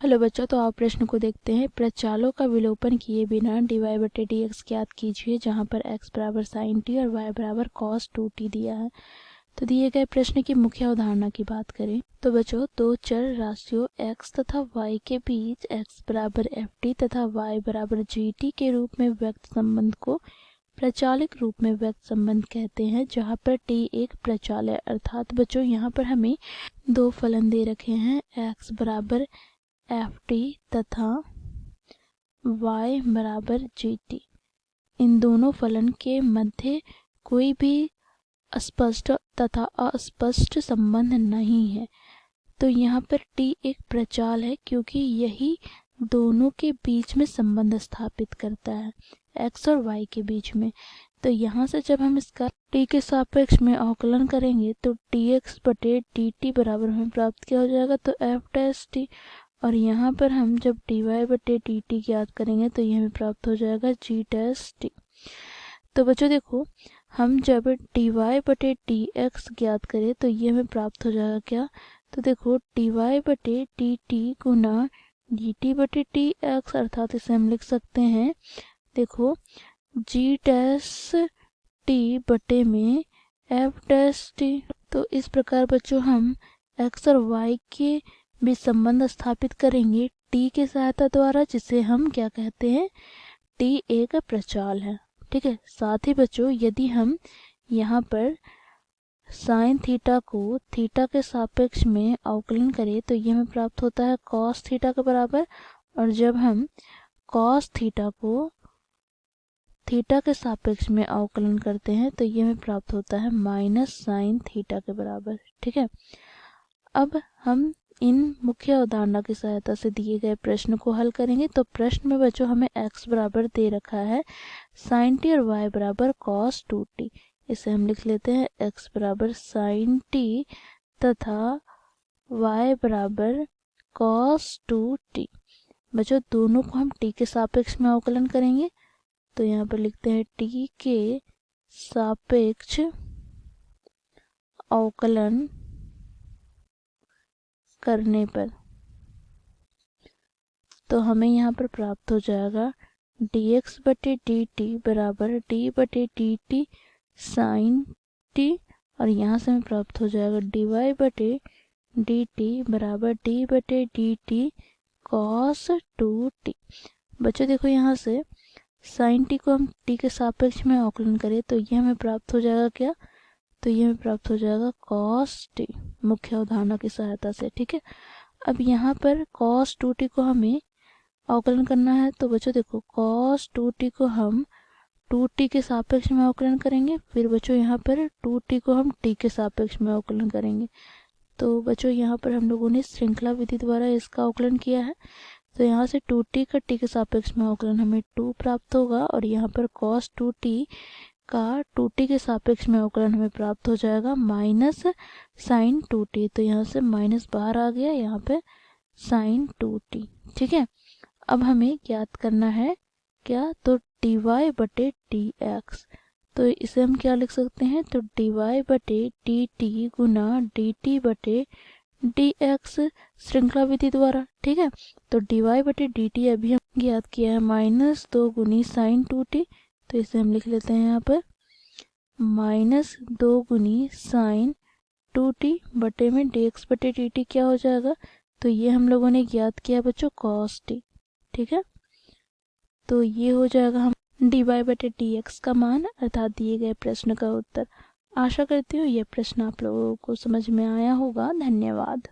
Hello बच्चों, तो आप प्रश्न को देखते हैं। प्रचालों का विलोपन किए बिना dy/dx ज्ञात कीजिए, जहां पर x बराबर sin t और y बराबर cos 2t दिया है। तो दिए गए प्रश्न की मुख्य अवधारणा की बात करें तो बच्चों, दो चर राशियों x तथा y के बीच x बराबर ft तथा y बराबर gt के रूप में व्यक्त संबंध को प्रचालिक रूप में व्यक्त संबंध कहते हैं, जहां पर t एक प्रचाल है। अर्थात बच्चों, यहाँ पर हमें दो फलन दे रखे हैं, x बराबर ft तथा y बराबर gt। इन दोनों फलन के मध्य कोई भी स्पष्ट तथा अस्पष्ट संबंध नहीं है। तो यहाँ पर t एक प्रचाल है, क्योंकि यही दोनों के बीच में संबंध स्थापित करता है, x और y के बीच में। तो यहाँ से जब हम इसका t के सापेक्ष में अवकलन करेंगे तो dx/dt बराबर हमें प्राप्त क्या हो जाएगा, तो f', और यहाँ पर हम जब dy/dt ज्ञात करेंगे तो यह हमें प्राप्त हो जाएगा g'। तो बच्चों देखो, हम जब dy/dx ज्ञात करें तो ये हमें प्राप्त हो जाएगा क्या, तो देखो dy/dt गुना dt/dx, अर्थात इसे हम लिख सकते हैं, देखो g' बटे में f'। तो इस प्रकार बच्चों हम x और y के भी संबंध स्थापित करेंगे t के सहायता द्वारा, जिसे हम क्या कहते हैं, t एक प्रचाल है। ठीक है। साथ ही बच्चों, यदि हम यहाँ पर साइन थीटा को थीटा के सापेक्ष में अवकलन करें तो ये हमें प्राप्त होता है कॉस थीटा के बराबर, और जब हम कॉस थीटा को थीटा के सापेक्ष में अवकलन करते हैं तो ये हमें प्राप्त होता है माइनस साइन थीटा के बराबर। ठीक है। अब हम इन मुख्य अवधारणा की सहायता से दिए गए प्रश्न को हल करेंगे। तो प्रश्न में बच्चों हमें x बराबर दे रखा है sin t और y बराबर cos 2t। इसे हम लिख लेते हैं x बराबर sin t तथा y बराबर cos 2t। बच्चों दोनों को हम t के सापेक्ष में अवकलन करेंगे, तो यहाँ पर लिखते हैं t के सापेक्ष अवकलन करने पर तो हमें यहाँ पर प्राप्त हो जाएगा dx/dt बराबर d/dt sin t, और यहाँ से हमें प्राप्त हो जाएगा dy/dt बराबर d/dt cos 2t। बच्चों देखो, यहाँ से sin t को हम t के सापेक्ष में अवकलन करें तो ये हमें प्राप्त हो जाएगा क्या, तो ये हमें प्राप्त हो जाएगा cos t, मुख्य अवधारणा की सहायता से। ठीक है। अब यहाँ पर cos 2t को हमें अवकलन करना है, तो बच्चों देखो cos 2t को हम 2t के सापेक्ष में अवकलन करेंगे, फिर बच्चों यहाँ पर 2t को हम t के सापेक्ष में अवकलन करेंगे। तो बच्चों यहाँ पर हम लोगों ने श्रृंखला विधि द्वारा इसका अवकलन किया है, तो यहाँ से 2t का t के सापेक्ष में अवकलन हमें 2 प्राप्त होगा, और यहाँ पर cos 2t का 2t के सापेक्ष में अवकलन हमें प्राप्त हो जाएगा माइनस साइन 2t। तो यहाँ से माइनस बाहर आ गया, यहाँ पे साइन 2t। ठीक है। अब हमें ज्ञात करना है क्या, तो dy/dx। तो इसे हम क्या लिख सकते हैं, तो dy/dt गुना dt/dx श्रृंखला विधि द्वारा। ठीक है। तो dy/dt अभी हम ज्ञात किया है माइनस 2 गुनी साइन 2t, तो इसे हम लिख लेते हैं यहाँ पर माइनस 2 गुनी साइन 2t बटे में dx/dt क्या हो जाएगा, तो ये हम लोगों ने ज्ञात किया बच्चों cos t। ठीक है। तो ये हो जाएगा हम dy/dx का मान, अर्थात दिए गए प्रश्न का उत्तर। आशा करती हूँ ये प्रश्न आप लोगों को समझ में आया होगा। धन्यवाद।